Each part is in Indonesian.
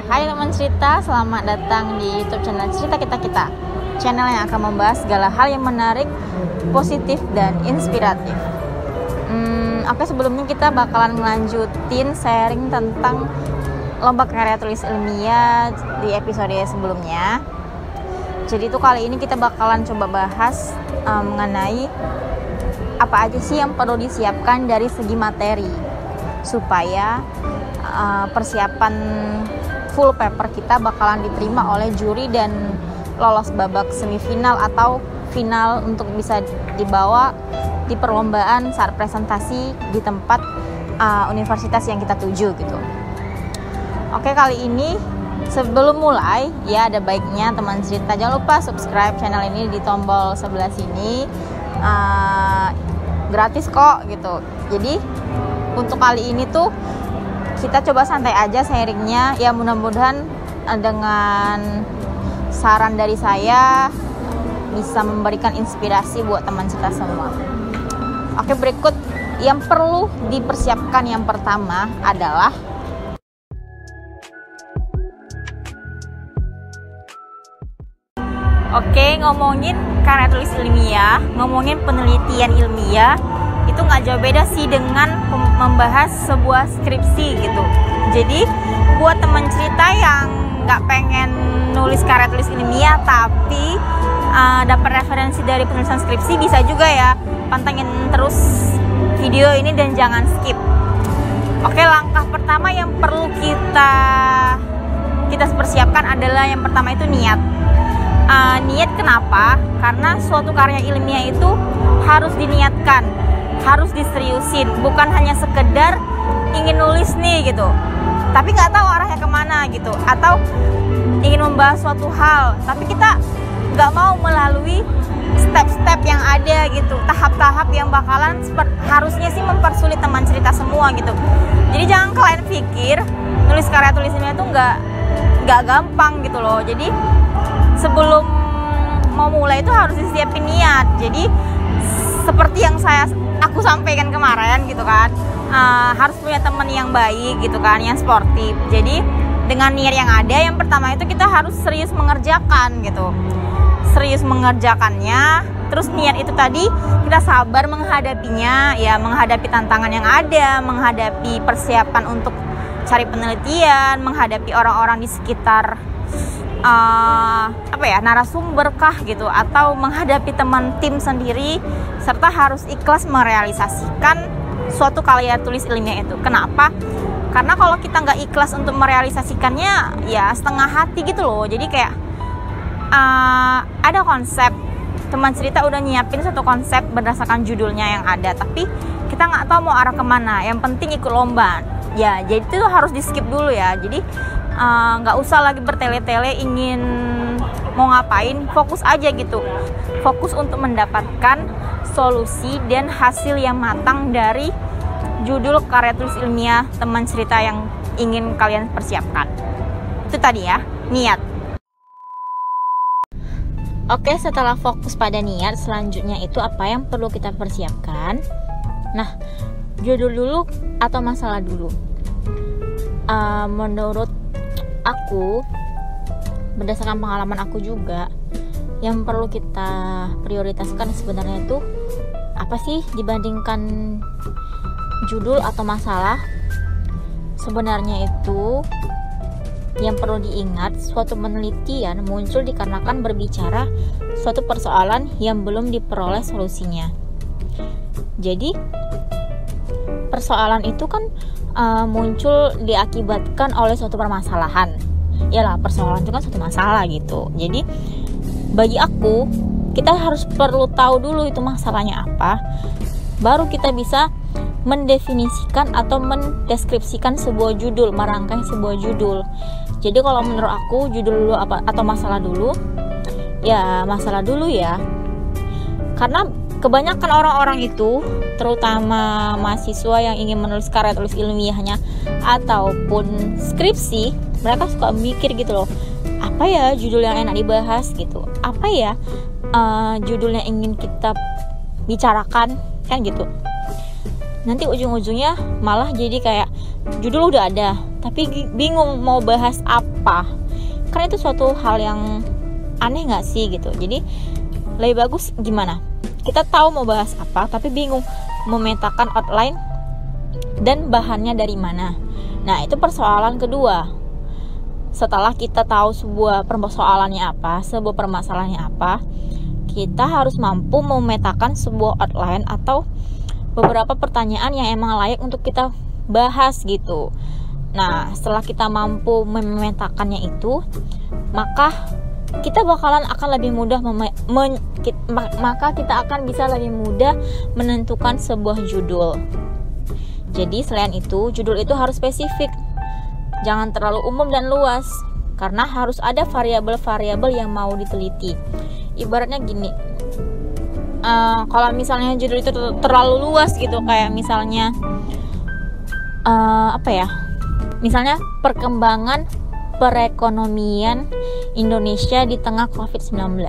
Hai teman cerita, selamat datang di YouTube channel Cerita Kita. Channel yang akan membahas segala hal yang menarik, positif, dan inspiratif. Oke, sebelumnya kita bakalan ngelanjutin sharing tentang lomba karya tulis ilmiah di episode sebelumnya. Jadi itu kali ini kita bakalan coba bahas mengenai apa aja sih yang perlu disiapkan dari segi materi supaya persiapan full paper kita bakalan diterima oleh juri dan lolos babak semifinal atau final untuk bisa dibawa di perlombaan saat presentasi di tempat universitas yang kita tuju gitu. Oke, kali ini sebelum mulai ya ada baiknya teman cerita jangan lupa subscribe channel ini di tombol sebelah sini, gratis kok gitu. Jadi untuk kali ini tuh kita coba santai aja sharingnya ya, mudah-mudahan dengan saran dari saya bisa memberikan inspirasi buat teman cerita semua. Oke, berikut yang perlu dipersiapkan yang pertama adalah ngomongin karya tulis ilmiah, ngomongin penelitian ilmiah itu nggak jauh beda sih dengan membahas sebuah skripsi gitu. Jadi buat teman cerita yang nggak pengen nulis karya tulis ilmiah tapi dapat referensi dari penulisan skripsi, bisa juga ya pantengin terus video ini dan jangan skip. Oke, langkah pertama yang perlu kita persiapkan adalah yang pertama itu niat. Niat kenapa? Karena suatu karya ilmiah itu harus diniatkan, harus diseriusin, bukan hanya sekedar ingin nulis nih gitu tapi nggak tahu arahnya kemana gitu, atau ingin membahas suatu hal tapi kita nggak mau melalui step-step yang ada gitu, tahap-tahap yang bakalan harusnya sih mempersulit teman cerita semua gitu. Jadi jangan kalian pikir nulis karya tulis ilmiah itu nggak gampang gitu loh. Jadi sebelum mau mulai itu harus disiapin niat. Jadi seperti yang aku sampaikan kemarin gitu kan, harus punya teman yang baik gitu kan, yang sportif. Jadi dengan niat yang ada, yang pertama itu kita harus serius mengerjakan gitu, serius mengerjakannya. Terus niat itu tadi kita sabar menghadapinya ya, menghadapi tantangan yang ada, menghadapi persiapan untuk cari penelitian, menghadapi orang-orang di sekitar narasumber kah gitu, atau menghadapi teman tim sendiri, serta harus ikhlas merealisasikan suatu karya tulis ilmiah itu. Kenapa? Karena kalau kita nggak ikhlas untuk merealisasikannya ya setengah hati gitu loh. Jadi kayak ada konsep, teman cerita udah nyiapin satu konsep berdasarkan judulnya yang ada, tapi kita nggak tahu mau arah kemana. Yang penting ikut lomba ya, jadi itu harus di skip dulu ya. Jadi nggak usah lagi bertele-tele ingin mau ngapain, fokus aja gitu, fokus untuk mendapatkan solusi dan hasil yang matang dari judul karya tulis ilmiah teman cerita yang ingin kalian persiapkan. Itu tadi ya, niat. Oke, setelah fokus pada niat, selanjutnya itu apa yang perlu kita persiapkan? Nah, judul dulu atau masalah dulu? Menurut aku, berdasarkan pengalaman aku juga, yang perlu kita prioritaskan sebenarnya itu apa sih dibandingkan judul atau masalah? Sebenarnya itu yang perlu diingat, suatu penelitian muncul dikarenakan berbicara suatu persoalan yang belum diperoleh solusinya. Jadi persoalan itu kan muncul diakibatkan oleh suatu permasalahan. Yalah, persoalan itu kan suatu masalah gitu. Jadi bagi aku, kita perlu tahu dulu itu masalahnya apa, baru kita bisa mendefinisikan atau mendeskripsikan sebuah judul, merangkai sebuah judul. Jadi kalau menurut aku judul dulu apa atau masalah dulu? Ya masalah dulu ya. Karena kebanyakan orang-orang itu, terutama mahasiswa yang ingin menulis karya tulis ilmiahnya ataupun skripsi, mereka suka mikir gitu loh, apa ya judul yang enak dibahas gitu, apa ya judul yang ingin kita bicarakan kan gitu. Nanti ujung-ujungnya malah jadi kayak judul udah ada tapi bingung mau bahas apa. Karena itu suatu hal yang aneh gak sih gitu. Jadi lebih bagus gimana? Kita tahu mau bahas apa, tapi bingung memetakan outline dan bahannya dari mana. Nah, itu persoalan kedua. Setelah kita tahu sebuah persoalannya apa, sebuah permasalahannya apa, kita harus mampu memetakan sebuah outline atau beberapa pertanyaan yang emang layak untuk kita bahas gitu. Nah, setelah kita mampu memetakannya itu, maka kita bakalan akan lebih mudah maka kita akan bisa lebih mudah menentukan sebuah judul. Jadi selain itu, judul itu harus spesifik, jangan terlalu umum dan luas, karena harus ada variabel-variabel yang mau diteliti. Ibaratnya gini, kalau misalnya judul itu terlalu luas gitu, kayak misalnya misalnya perkembangan perekonomian Indonesia di tengah COVID-19.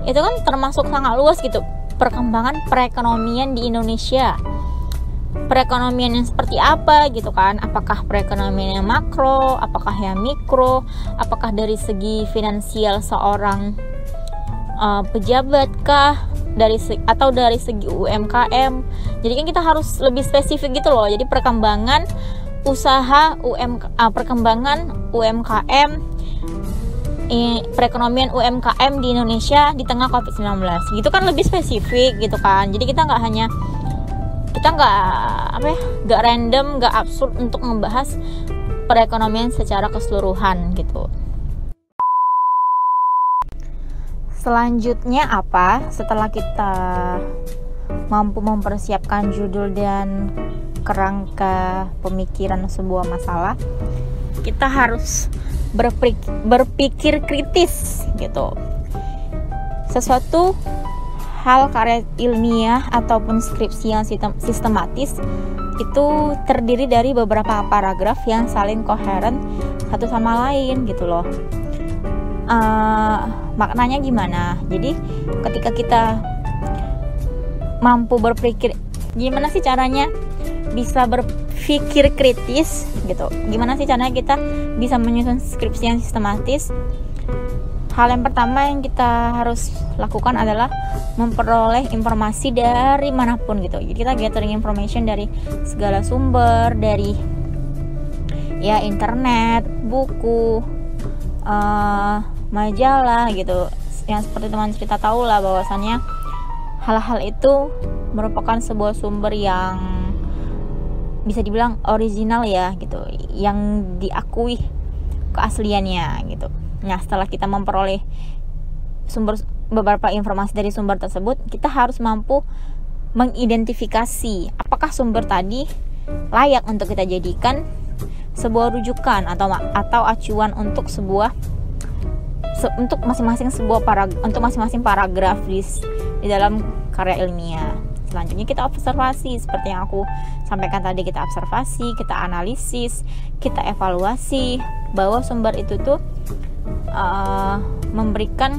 Itu kan termasuk sangat luas gitu. Perkembangan perekonomian di Indonesia. Perekonomian yang seperti apa gitu kan? Apakah perekonomian yang makro, apakah yang mikro, apakah dari segi finansial seorang pejabat kah, atau dari segi UMKM. Jadi kan kita harus lebih spesifik gitu loh. Jadi perkembangan usaha perkembangan UMKM, perekonomian UMKM di Indonesia di tengah COVID-19. Gitu kan lebih spesifik gitu kan. Jadi kita nggak random, nggak absurd untuk membahas perekonomian secara keseluruhan gitu. Selanjutnya apa? Setelah kita mampu mempersiapkan judul dan kerangka pemikiran sebuah masalah, kita harus berpikir kritis gitu. Sesuatu hal karya ilmiah ataupun skripsi yang sistematis itu terdiri dari beberapa paragraf yang saling koheren satu sama lain gitu loh. Maknanya gimana? Jadi ketika kita mampu berpikir, gimana sih caranya bisa berpikir kritis gitu, gimana sih caranya kita bisa menyusun skripsi yang sistematis? Hal yang pertama yang kita harus lakukan adalah memperoleh informasi dari manapun gitu. Jadi kita gathering information dari segala sumber, dari ya internet, buku, majalah gitu. Yang seperti teman cerita tahu lah bahwasannya hal-hal itu merupakan sebuah sumber yang bisa dibilang original ya gitu, yang diakui keasliannya gitu. Nah, setelah kita memperoleh beberapa informasi dari sumber tersebut, kita harus mampu mengidentifikasi apakah sumber tadi layak untuk kita jadikan sebuah rujukan atau acuan untuk untuk masing-masing paragraf di dalam karya ilmiah. Selanjutnya kita observasi, seperti yang aku sampaikan tadi, kita observasi, kita analisis, kita evaluasi bahwa sumber itu tuh memberikan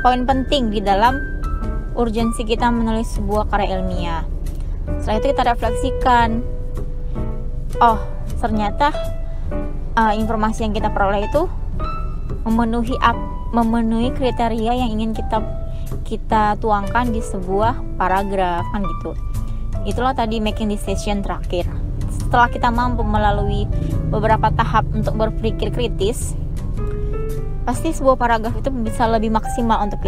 poin penting di dalam urgensi kita menulis sebuah karya ilmiah. Setelah itu kita refleksikan, ternyata informasi yang kita peroleh itu memenuhi kriteria yang ingin kita tuangkan di sebuah paragraf kan gitu. Itulah tadi making decision terakhir. Setelah kita mampu melalui beberapa tahap untuk berpikir kritis, pasti sebuah paragraf itu bisa lebih maksimal untuk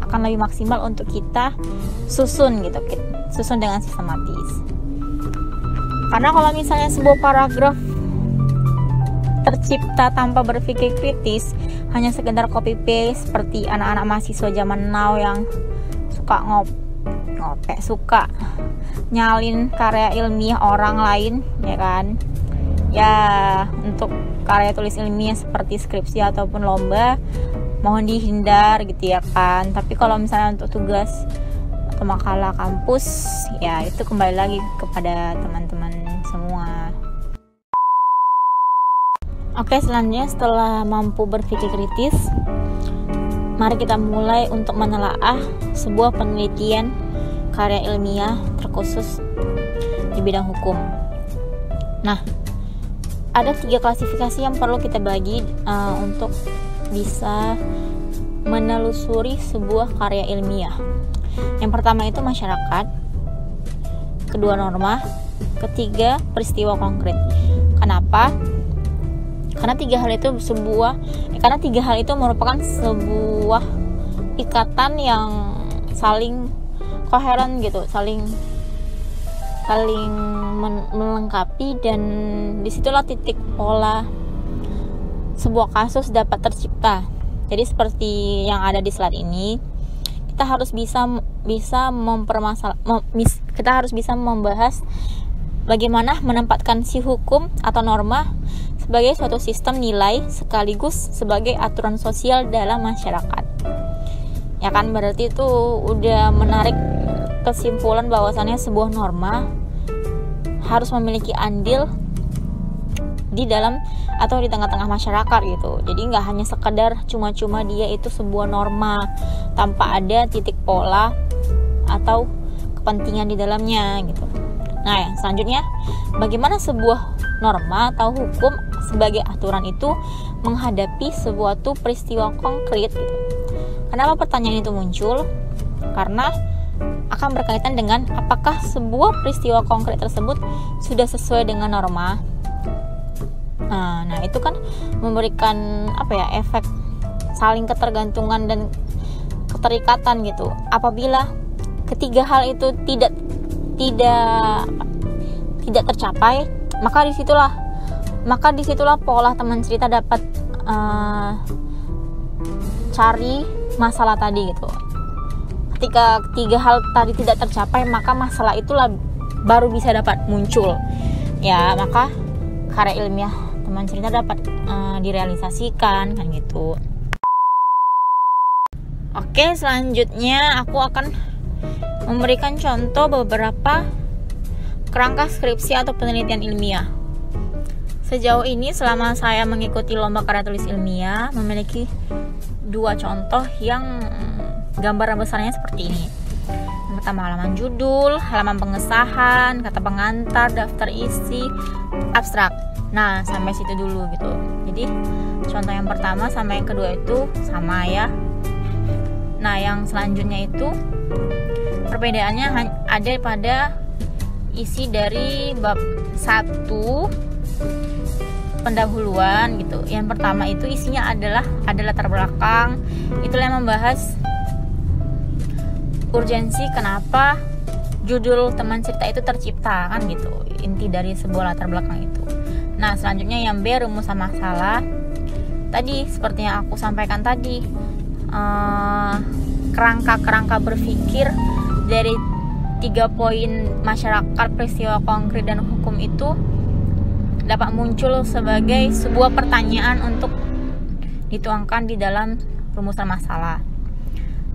akan lebih maksimal untuk kita susun gitu, susun dengan sistematis. Karena kalau misalnya sebuah paragraf tercipta tanpa berpikir kritis, hanya sekedar copy paste seperti anak-anak mahasiswa zaman now yang suka suka nyalin karya ilmiah orang lain ya kan. Ya, untuk karya tulis ilmiah seperti skripsi ataupun lomba mohon dihindar gitu ya kan. Tapi kalau misalnya untuk tugas atau makalah kampus, ya itu kembali lagi kepada teman-teman semua. Oke, selanjutnya setelah mampu berpikir kritis, mari kita mulai untuk menelaah sebuah penelitian karya ilmiah terkhusus di bidang hukum. Nah, ada 3 klasifikasi yang perlu kita bagi untuk bisa menelusuri sebuah karya ilmiah. Yang pertama itu masyarakat, kedua norma, ketiga peristiwa konkret. Kenapa? Karena tiga hal itu merupakan sebuah ikatan yang saling koheren gitu, saling melengkapi, dan disitulah titik pola sebuah kasus dapat tercipta. Jadi seperti yang ada di slide ini, kita harus bisa membahas bagaimana menempatkan si hukum atau norma sebagai suatu sistem nilai sekaligus sebagai aturan sosial dalam masyarakat. Ya kan, berarti itu udah menarik kesimpulan bahwasannya sebuah norma harus memiliki andil di dalam atau di tengah-tengah masyarakat gitu. Jadi nggak hanya sekedar cuma-cuma dia itu sebuah norma tanpa ada titik pola atau kepentingan di dalamnya gitu. Nah, yang selanjutnya, bagaimana sebuah norma atau hukum sebagai aturan itu menghadapi suatu peristiwa konkret gitu. Kenapa pertanyaan itu muncul? Karena akan berkaitan dengan apakah sebuah peristiwa konkret tersebut sudah sesuai dengan norma. Nah, itu kan memberikan efek saling ketergantungan dan keterikatan gitu. Apabila ketiga hal itu tidak tercapai, maka disitulah pola teman cerita dapat cari masalah tadi gitu. Ketika tiga hal tadi tidak tercapai, maka masalah itulah baru bisa dapat muncul. Ya, maka karya ilmiah teman cerita dapat direalisasikan kan gitu. Oke, selanjutnya aku akan memberikan contoh beberapa kerangka skripsi atau penelitian ilmiah. Sejauh ini selama saya mengikuti lomba karya tulis ilmiah, memiliki 2 contoh yang gambaran besarnya seperti ini. Yang pertama, halaman judul, halaman pengesahan, kata pengantar, daftar isi, abstrak. Nah, sampai situ dulu gitu. Jadi contoh yang pertama sama yang kedua itu sama ya. Nah, yang selanjutnya itu perbedaannya ada pada isi dari bab 1 pendahuluan gitu. Yang pertama itu isinya adalah latar belakang. Itulah yang membahas urgensi kenapa judul teman cerita itu tercipta kan gitu. Inti dari sebuah latar belakang itu. Nah, selanjutnya yang B, rumusan masalah. Tadi seperti yang aku sampaikan tadi, kerangka berpikir dari 3 poin masyarakat, peristiwa konkret, dan hukum itu dapat muncul sebagai sebuah pertanyaan untuk dituangkan di dalam rumusan masalah.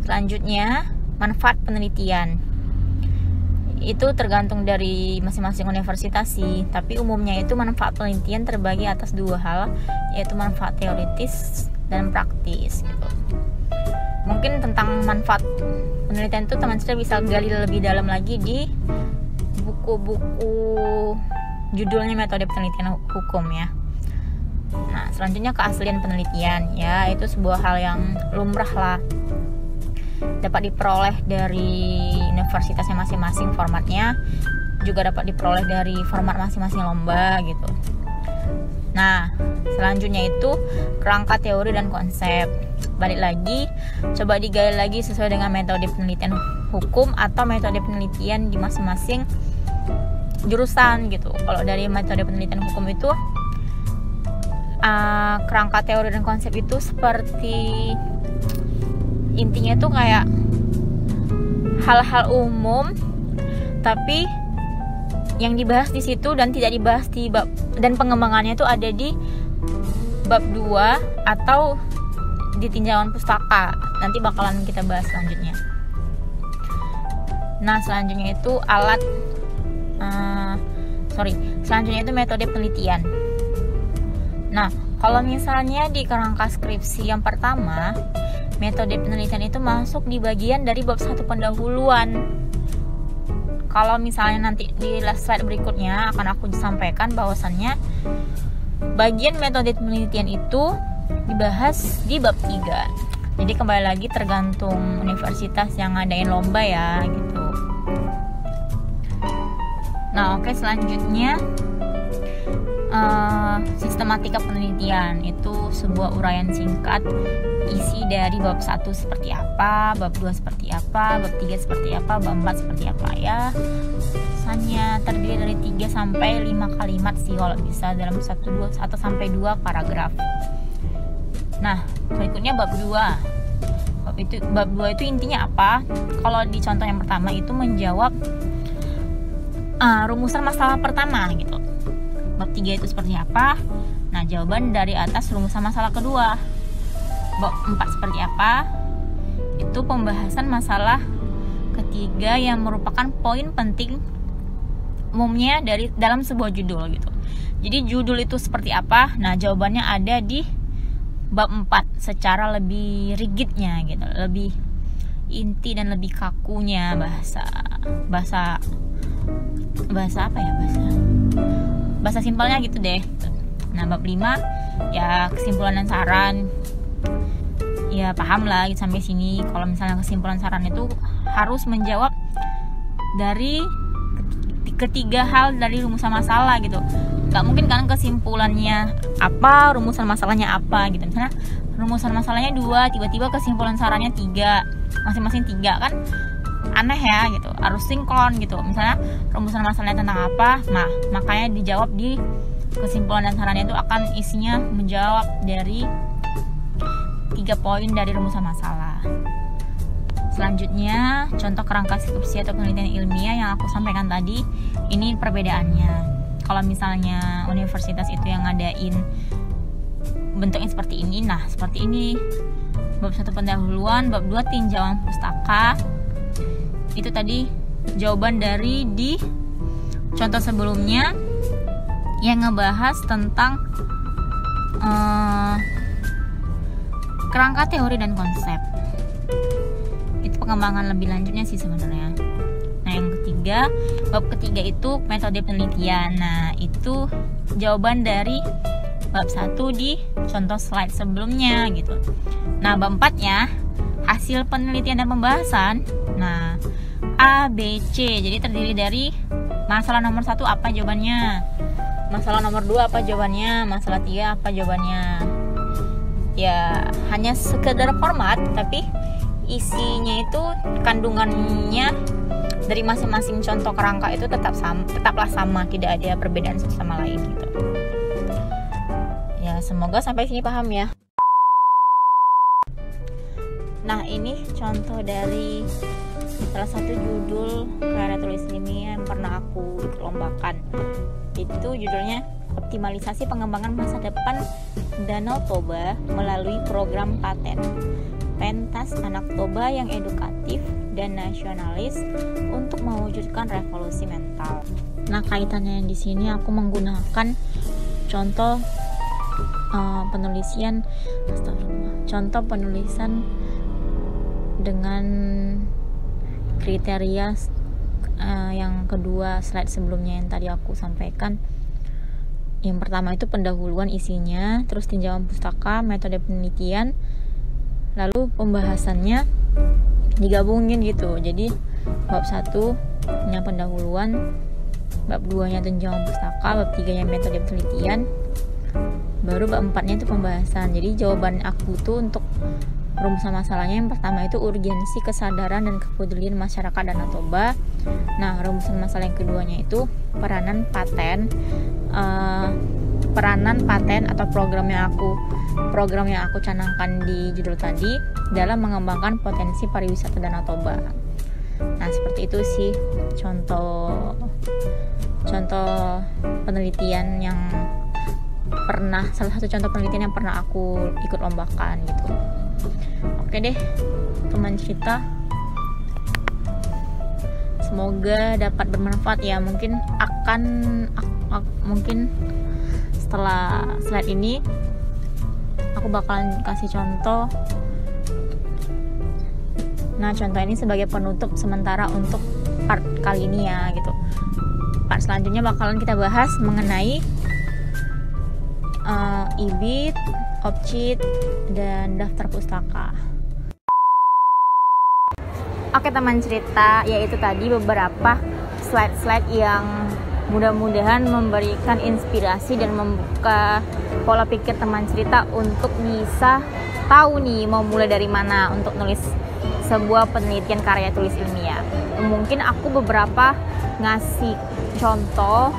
Selanjutnya, manfaat penelitian. Itu tergantung dari masing-masing universitas sih, tapi umumnya itu manfaat penelitian terbagi atas 2 hal, yaitu manfaat teoritis dan praktis gitu. Mungkin tentang manfaat penelitian itu teman cerita bisa gali lebih dalam lagi di buku-buku judulnya metode penelitian hukum ya. Nah, selanjutnya keaslian penelitian ya, itu sebuah hal yang lumrah lah, dapat diperoleh dari universitasnya masing-masing, formatnya juga dapat diperoleh dari format masing-masing lomba gitu. Nah, selanjutnya itu kerangka teori dan konsep. Balik lagi, coba digali lagi sesuai dengan metode penelitian hukum atau metode penelitian di masing-masing jurusan gitu. Kalau dari metode penelitian hukum itu kerangka teori dan konsep itu seperti intinya tuh kayak hal-hal umum tapi yang dibahas di situ dan tidak dibahas di bab, dan pengembangannya itu ada di bab 2 atau di tinjauan pustaka. Nanti bakalan kita bahas selanjutnya. Nah, selanjutnya itu selanjutnya itu metode penelitian. Nah, kalau misalnya di kerangka skripsi yang pertama metode penelitian itu masuk di bagian dari bab 1 pendahuluan. Kalau misalnya nanti di slide berikutnya akan aku sampaikan bahwasannya bagian metode penelitian itu dibahas di bab 3. Jadi kembali lagi tergantung universitas yang ngadain lomba ya gitu. Nah, oke, selanjutnya sistematika penelitian itu sebuah uraian singkat isi dari bab 1 seperti apa, bab 2 seperti apa, bab 3 seperti apa, bab 4 seperti apa ya. Hanya terdiri dari 3 sampai 5 kalimat sih kalau bisa dalam 1 sampai 2 paragraf. Nah, berikutnya bab 2. Bab 2 itu intinya apa? Kalau di contoh yang pertama itu menjawab rumusan masalah pertama gitu. Bab 3 itu seperti apa? Nah, jawaban dari atas rumusan masalah kedua. Bab 4 seperti apa? Itu pembahasan masalah ketiga yang merupakan poin penting umumnya dalam sebuah judul gitu. Jadi judul itu seperti apa? Nah, jawabannya ada di bab 4 secara lebih rigidnya gitu, lebih inti dan lebih kakunya bahasa apa ya, bahasa simpelnya gitu deh. Nah, bab 5 ya kesimpulan dan saran. Ya paham lah gitu sampai sini. Kalau misalnya kesimpulan saran itu harus menjawab dari ketiga hal dari rumusan masalah gitu. Gak mungkin kan kesimpulannya apa, rumusan masalahnya apa gitu. Misalnya rumusan masalahnya 2, tiba-tiba kesimpulan sarannya 3, masing-masing 3 kan aneh ya gitu. Harus sinkron gitu. Misalnya rumusan masalahnya tentang apa, nah makanya dijawab di kesimpulan dan sarannya itu akan isinya menjawab dari 3 poin dari rumusan masalah. Selanjutnya, contoh kerangka skripsi atau penelitian ilmiah yang aku sampaikan tadi, ini perbedaannya. Kalau misalnya universitas itu yang ngadain bentuknya seperti ini, nah seperti ini. Bab 1 pendahuluan, bab 2 tinjauan pustaka. Itu tadi jawaban dari di contoh sebelumnya yang ngebahas tentang kerangka teori dan konsep. Itu pengembangan lebih lanjutnya sih sebenarnya. Nah, yang ketiga, bab ketiga itu metode penelitian. Nah, itu jawaban dari bab 1 di contoh slide sebelumnya gitu. Nah, bab 4-nya hasil penelitian dan pembahasan. Nah, A, B, C. Jadi terdiri dari masalah nomor 1 apa jawabannya, masalah nomor 2 apa jawabannya, masalah 3 apa jawabannya. Ya hanya sekedar format, tapi isinya itu kandungannya dari masing-masing contoh kerangka itu tetaplah sama, tidak ada perbedaan satu sama lain gitu. Ya semoga sampai sini paham ya. Nah, ini contoh dari salah satu judul karya tulis ilmiah yang pernah aku lombakan. Itu judulnya optimalisasi pengembangan masa depan Danau Toba melalui program paten. Pentas anak Toba yang edukatif dan nasionalis untuk mewujudkan revolusi mental. Nah, kaitannya di sini aku menggunakan contoh penulisan dengan kriteria yang kedua slide sebelumnya yang tadi aku sampaikan. Yang pertama itu pendahuluan isinya, terus tinjauan pustaka, metode penelitian, lalu pembahasannya digabungin gitu. Jadi bab 1-nya pendahuluan, bab 2-nya tinjauan pustaka, bab 3-nya metode penelitian, baru bab 4-nya itu pembahasan. Jadi jawaban aku tuh untuk rumusan masalahnya yang pertama itu urgensi kesadaran dan kepedulian masyarakat Danau Toba. Nah, rumusan masalah yang keduanya itu peranan paten atau program yang aku canangkan di judul tadi dalam mengembangkan potensi pariwisata Danau Toba. Nah, seperti itu sih contoh penelitian yang salah satu contoh penelitian yang pernah aku ikut lombakan gitu. Oke deh, teman cerita, semoga dapat bermanfaat ya. Mungkin setelah slide ini aku bakalan kasih contoh Nah, contoh ini sebagai penutup sementara untuk part kali ini ya gitu. Part selanjutnya bakalan kita bahas mengenai IBIT, objit, dan daftar pustaka. Oke teman cerita, yaitu tadi beberapa slide-slide yang mudah-mudahan memberikan inspirasi dan membuka pola pikir teman cerita untuk bisa tahu nih mau mulai dari mana untuk nulis sebuah penelitian karya tulis ilmiah. Mungkin aku beberapa ngasih contoh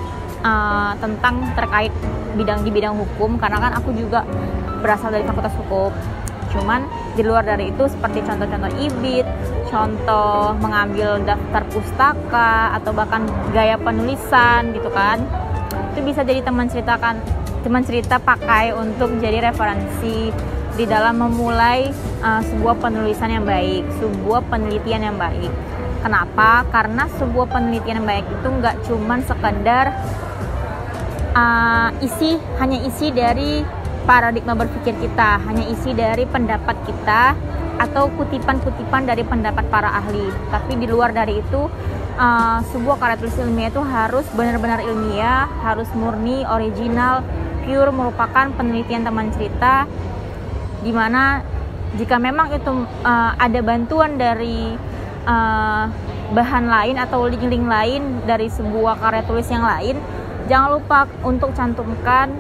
tentang terkait di bidang hukum, karena kan aku juga berasal dari Fakultas Hukum. Cuman di luar dari itu seperti contoh-contoh IBIT, contoh mengambil daftar pustaka, atau bahkan gaya penulisan gitu kan, itu bisa jadi teman cerita pakai untuk jadi referensi di dalam memulai sebuah penulisan yang baik, sebuah penelitian yang baik. Kenapa? Karena sebuah penelitian yang baik itu nggak cuman sekedar hanya isi dari paradigma berpikir kita, hanya isi dari pendapat kita atau kutipan-kutipan dari pendapat para ahli. Tapi di luar dari itu, sebuah karya tulis ilmiah itu harus benar-benar ilmiah, harus murni, original, pure, merupakan penelitian teman cerita, dimana jika memang itu ada bantuan dari bahan lain atau link-link lain dari sebuah karya tulis yang lain, jangan lupa untuk cantumkan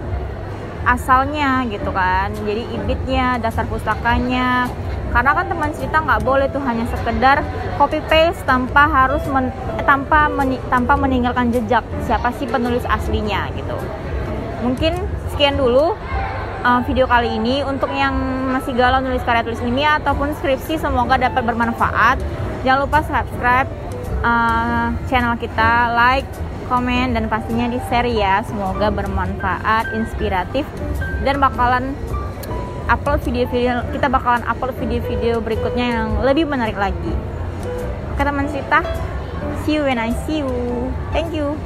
asalnya gitu kan, jadi IBIT-nya, dasar pustakanya, karena kan teman cerita nggak boleh tuh hanya sekedar copy paste tanpa meninggalkan jejak siapa sih penulis aslinya gitu. Mungkin sekian dulu video kali ini. Untuk yang masih galau nulis karya tulis ilmiah ataupun skripsi, semoga dapat bermanfaat. Jangan lupa subscribe channel kita, like, komen, dan pastinya di share ya. Semoga bermanfaat, inspiratif, dan bakalan kita bakalan upload video-video berikutnya yang lebih menarik lagi. Oke teman cerita, see you when I see you. Thank you.